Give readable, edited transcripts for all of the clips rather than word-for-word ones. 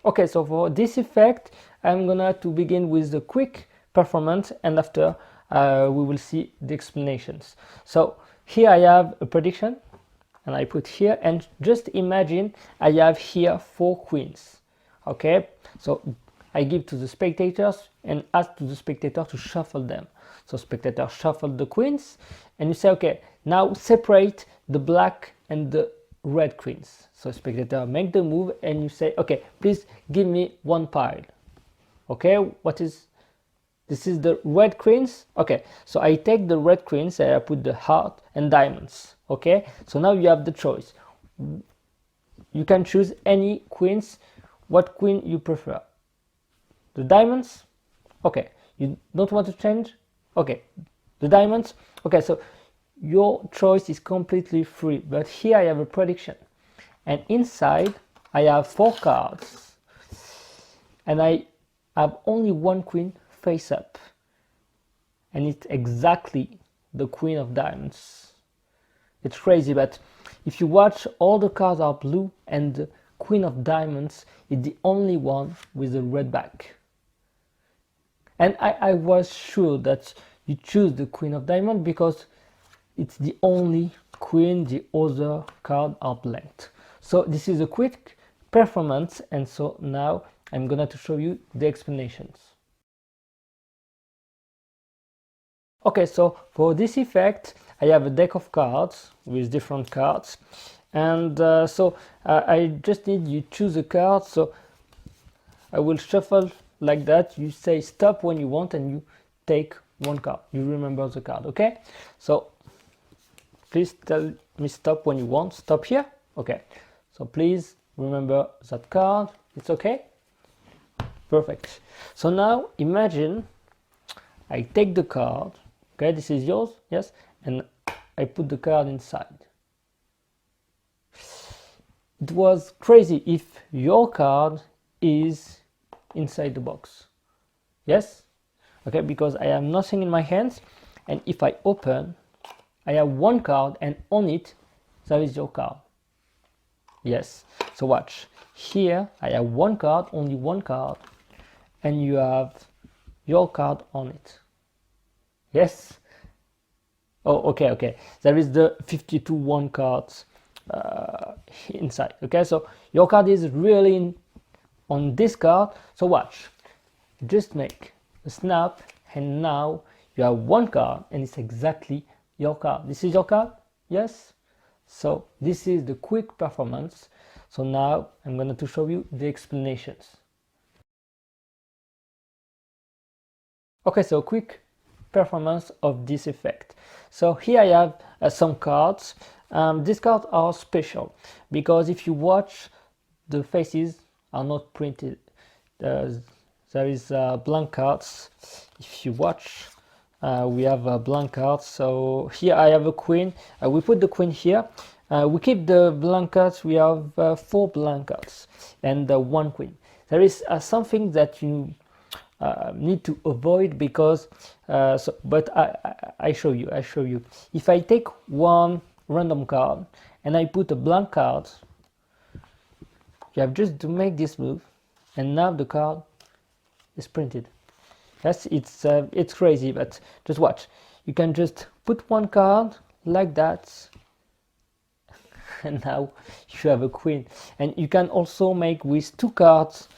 Okay, so for this effect, I'm gonna to begin with the quick performance, and after we will see the explanations. So here I have a prediction, and I put here, and just imagine I have here 4 queens. Okay, so I give to the spectators and ask to the spectator to shuffle them. So spectator shuffle the queens, and you say, okay, now separate the black and the red queens. So spectator make the move, and you say, okay, please give me one pile. Okay, what is this? Is the red queens. Okay, so I take the red queens and I put the heart and diamonds. Okay, so now you have the choice. You can choose any queens. What queen you prefer? The diamonds? Okay, you don't want to change? Okay, the diamonds? Okay, so your choice is completely free, but here I have a prediction, and inside I have 4 cards, and I have only one queen face up, and it's exactly the queen of diamonds. It's crazy, but if you watch, all the cards are blue, and the queen of diamonds is the only one with a red back. And I was sure that you choose the queen of diamond because it's the only queen, the other card are blanked. So this is a quick performance, and so now I'm gonna to show you the explanations. Okay, so for this effect I have a deck of cards with different cards, and I just need you choose a card. So I will shuffle like that. You say stop when you want, and you take one card. You remember the card, okay? So please tell me stop when you want. Stop here. Okay, so please remember that card. It's okay? Perfect. So now imagine I take the card. Okay, this is yours, yes, and I put the card inside. It was crazy if your card is inside the box. Yes? Okay, because I have nothing in my hands, and if I open, I have one card, and on it there is your card. Yes, so watch. Here I have one card, only one card, and you have your card on it. Yes? Oh, okay. There is the 52 one cards inside. Okay, so your card is really on this card. So watch. Just make a snap, and now you have one card, and it's exactly your card. This is your card? Yes? So this is the quick performance. So now I'm going to show you the explanations. Okay, so quick performance of this effect. So here I have some cards. These cards are special because if you watch, the faces are not printed. There is blank cards. If you watch, we have blank cards. So here I have a queen. We put the queen here. We keep the blank cards. We have 4 blank cards and 1 queen. There is something that you need to avoid because but I show you. If I take one random card and I put a blank card, you have just to make this move, and now the card is printed. Yes, it's crazy, but just watch. You can just put one card like that, and now you have a queen. And you can also make with 2 cards,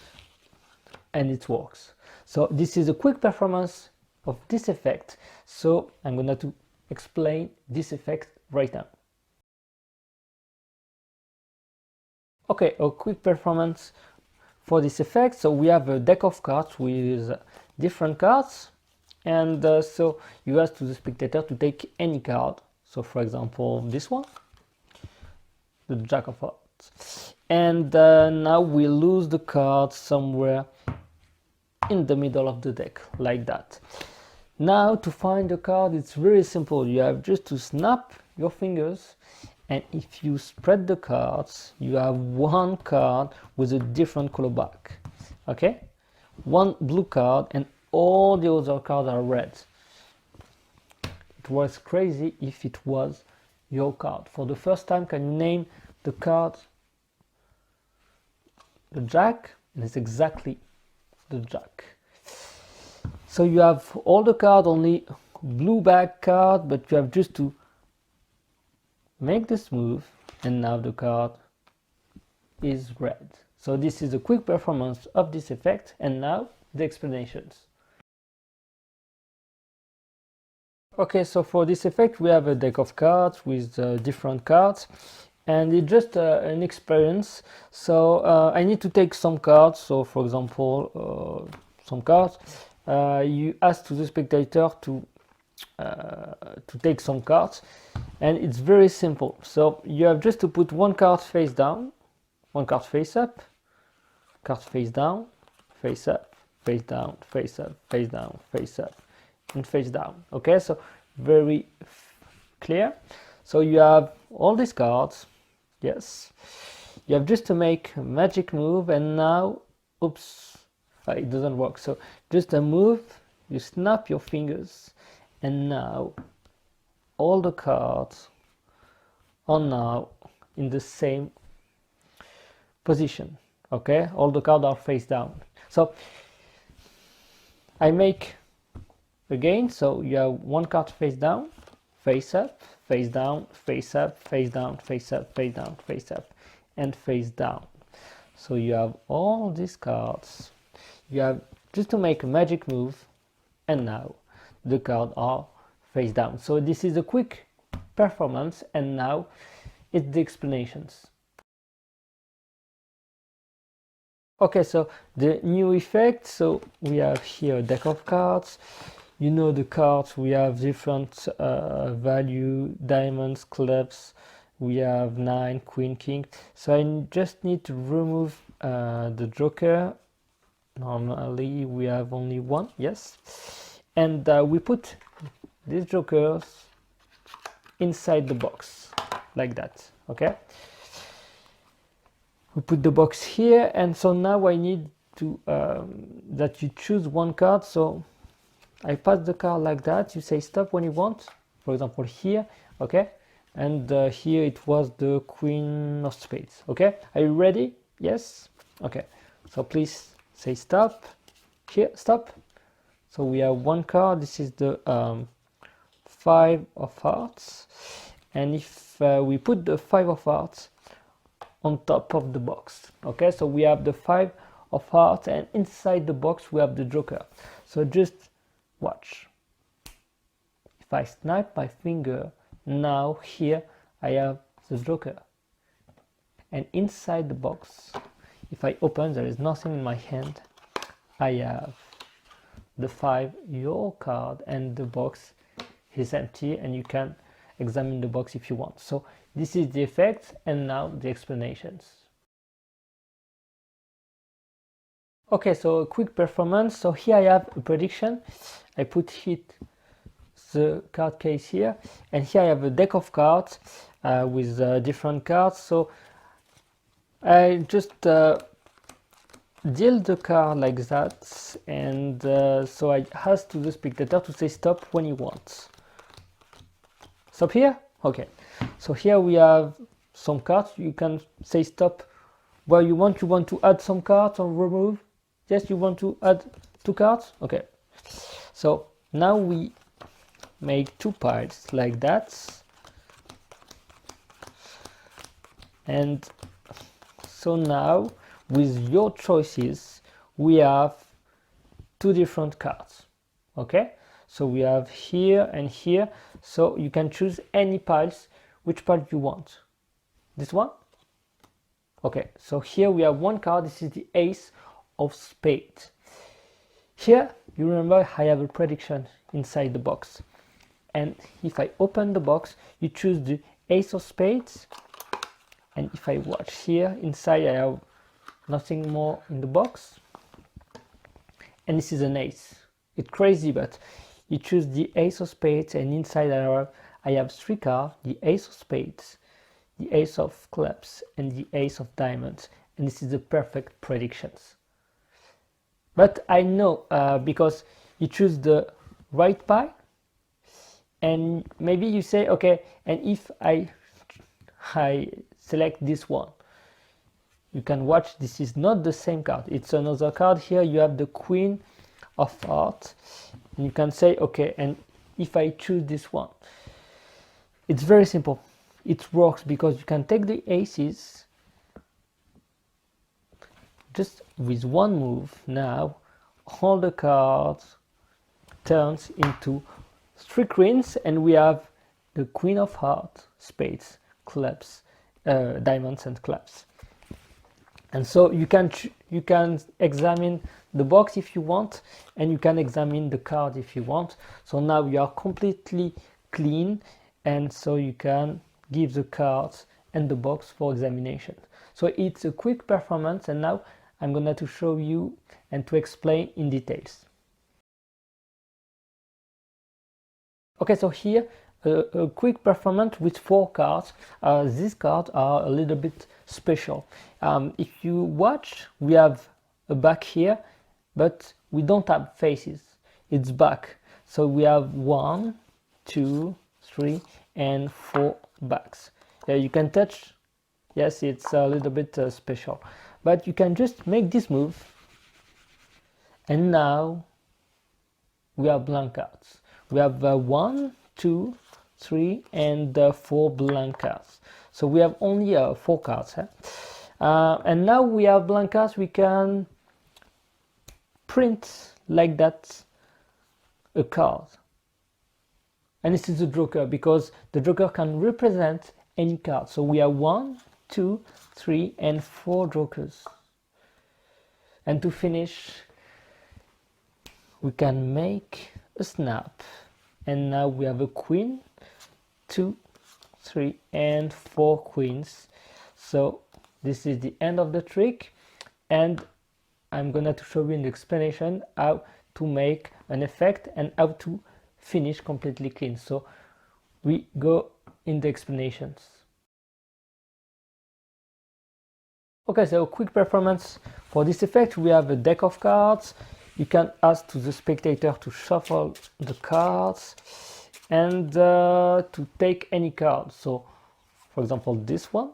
and it works. So this is a quick performance of this effect. So I'm going to explain this effect right now. Okay, a quick performance for this effect. So we have a deck of cards with different cards, and so you ask to the spectator to take any card. So for example, this one, the Jack of Hearts. And now we lose the card somewhere in the middle of the deck, like that. Now to find the card, it's very simple. You have just to snap your fingers, and if you spread the cards, you have one card with a different color back. Okay, one blue card, and all the other cards are red. It was crazy if it was your card. For the first time, can you name the card? The Jack? and it's exactly the jack. So you have all the card, only blue back card, but you have just to make this move, and now the card is red. So this is a quick performance of this effect, and now the explanations. Okay, so for this effect we have a deck of cards with different cards, and it's just an experience. So I need to take some cards. So for example, some cards, you ask to the spectator to take some cards, and it's very simple. So you have just to put one card face down, one card face up, card face down, face up, face down, face up, face down, face up, and face down. Okay, so very clear. So you have all these cards. Yes, you have just to make a magic move, and now, oops, it doesn't work. So just a move, you snap your fingers, and now all the cards are now in the same position. Okay, all the cards are face down. So I make again, so you have one card face down, face up, face down, face up, face down, face up, face down, face up, and face down. So you have all these cards. You have just to make a magic move, and now the cards are face down. So this is a quick performance, and now it's the explanations. Okay, so the new effect. So we have here a deck of cards. You know the cards, we have different value, diamonds, clubs, we have 9, queen, king. So I just need to remove the joker. Normally we have only one, yes. And we put these jokers inside the box, like that, okay? We put the box here, and so now I need to, that you choose one card. So I pass the card like that, you say stop when you want, for example here, okay? And here it was the queen of spades, okay? Are you ready? Yes? Okay, so please say stop, here, stop. So we have one card, this is the 5 of hearts, and if we put the 5 of hearts on top of the box, okay? So we have the 5 of hearts, and inside the box we have the joker. So just watch. If I snap my finger, now here I have the joker, and inside the box, if I open, there is nothing in my hand. I have the 5, your card, and the box is empty, and you can examine the box if you want. So this is the effect, and now the explanations. Okay, so a quick performance. So here I have a prediction. I put the card case here, and here I have a deck of cards with different cards. So I just deal the card like that, and so I ask to the spectator to say stop when he wants. Stop here? Okay. So here we have some cards. You can say stop where you want. You want to add some cards or remove? Yes, you want to add 2 cards? Okay. So now we make 2 piles like that. And so now with your choices, we have 2 different cards. Okay. So we have here and here. So you can choose any piles, which pile you want. This one? Okay, so here we have one card. This is the ace of spades. Here, you remember I have a prediction inside the box. And if I open the box, you choose the ace of spades. And if I watch here, inside I have nothing more in the box. And this is an ace. It's crazy, but you choose the ace of spades, and inside I have 3 cards, the ace of spades, the ace of clubs, and the ace of diamonds. And this is the perfect predictions. But I know because you choose the right pile, and maybe you say, okay, and if I select this one, you can watch, this is not the same card, it's another card. Here you have the Queen of Hearts, and you can say okay, and if I choose this one, it's very simple. It works because you can take the aces just with one move. Now all the cards turns into 3 queens, and we have the Queen of Hearts, spades, clubs, diamonds and clubs. And so you can examine the box if you want, and you can examine the card if you want. So now you are completely clean, and so you can give the cards and the box for examination. So it's a quick performance, and now I'm going to show you and to explain in details. Okay, so here a quick performance with 4 cards. These cards are a little bit special. If you watch, we have a back here, but we don't have faces. It's back. So we have 1, 2, 3, and 4 backs. You can touch. Yes, it's a little bit special, but you can just make this move, and now we have blank cards. We have 1, 2, 3, and 4 blank cards. So we have only 4 cards. And now we have blank cards. We can print like that a card. And this is the Joker, because the Joker can represent any card. So we have 1, 2, 3, and 4 Jokers. And to finish, we can make a snap, and now we have a queen, 2, 3, and 4 queens. So this is the end of the trick, and I'm gonna to show you in the explanation how to make an effect and how to finish completely clean. So we go in the explanations. Okay, so quick performance for this effect. We have a deck of cards. You can ask to the spectator to shuffle the cards and to take any card. So for example, this one,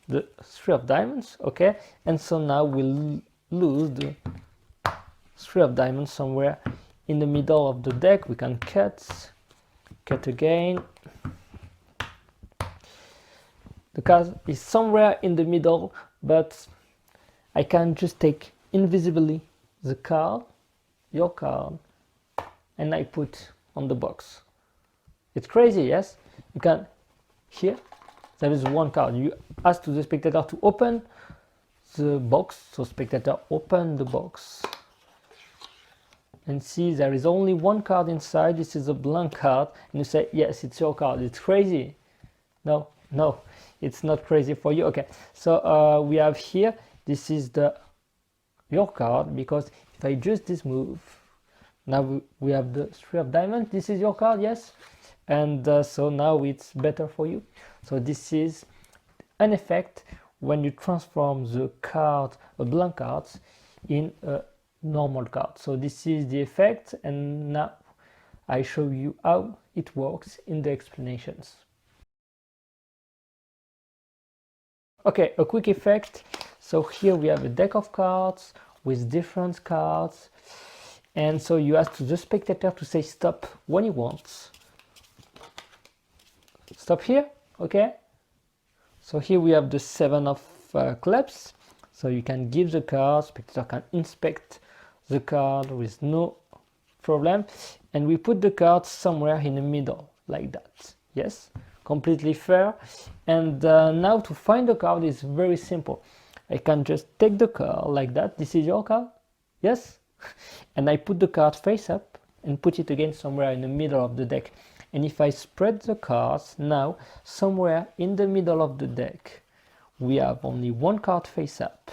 the 3 of diamonds, okay? And so now we'll lose the 3 of diamonds somewhere in the middle of the deck. We can cut again. The card is somewhere in the middle, but I can just take invisibly the card, your card, and I put on the box. It's crazy, yes? You can, here, there is 1 card. You ask to the spectator to open the box, so spectator open the box. And see, there is only 1 card inside. This is a blank card, and you say, yes, it's your card. It's crazy. No, it's not crazy for you. Okay, so we have here, this is your card, because if I just this move, now we have the 3 of diamonds. This is your card, yes, and so now it's better for you. So this is an effect when you transform the card, a blank card, in a normal card. So this is the effect, and now I show you how it works in the explanations. Okay, a quick effect. So here we have a deck of cards with different cards, and so you ask to the spectator to say stop when he wants. Stop here, okay? So here we have the 7 of clubs. So you can give the card, spectator can inspect the card with no problem, and we put the card somewhere in the middle like that. Yes, completely fair. And now to find the card is very simple. I can just take the card like that. This is your card, yes, and I put the card face up and put it again somewhere in the middle of the deck. And if I spread the cards, now somewhere in the middle of the deck we have only 1 card face up,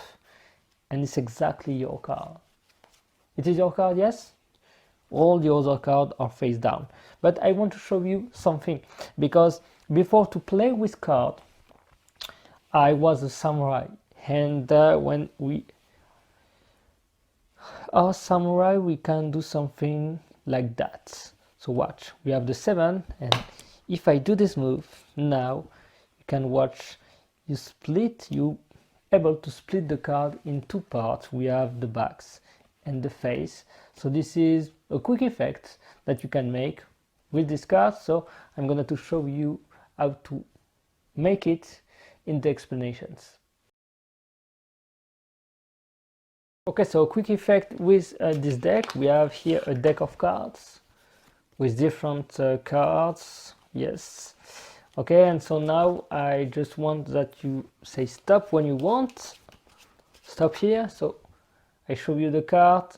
and it's exactly your card. It is your card, yes? All the other cards are face down. But I want to show you something, because before to play with cards, I was a samurai, and when we are samurai, we can do something like that. So watch, we have the 7, and if I do this move, now you can watch, you split, you able to split the card in two parts. We have the backs and the face. So this is a quick effect that you can make with this card. So I'm going to show you how to make it in the explanations. Okay, so a quick effect with this deck. We have here a deck of cards with different cards. Yes. Okay, and so now I just want that you say stop when you want. Stop here. So I show you the card.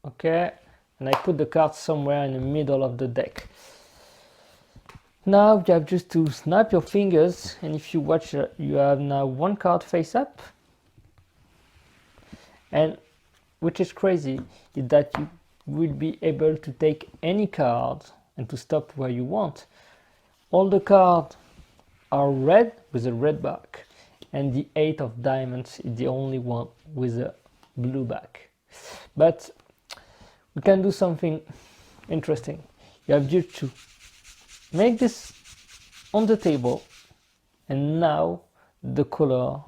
Okay, and I put the card somewhere in the middle of the deck. Now you have just to snap your fingers, and if you watch, you have now one card face up. And which is crazy is that you will be able to take any card and to stop where you want. All the cards are red with a red back, and the 8 of diamonds is the only one with a blue back. But we can do something interesting. You have just to make this on the table, and now the color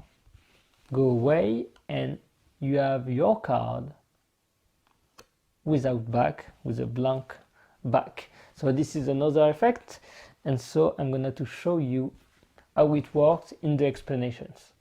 go away and you have your card without back, with a blank back. So this is another effect, and so I'm going to show you how it works in the explanations.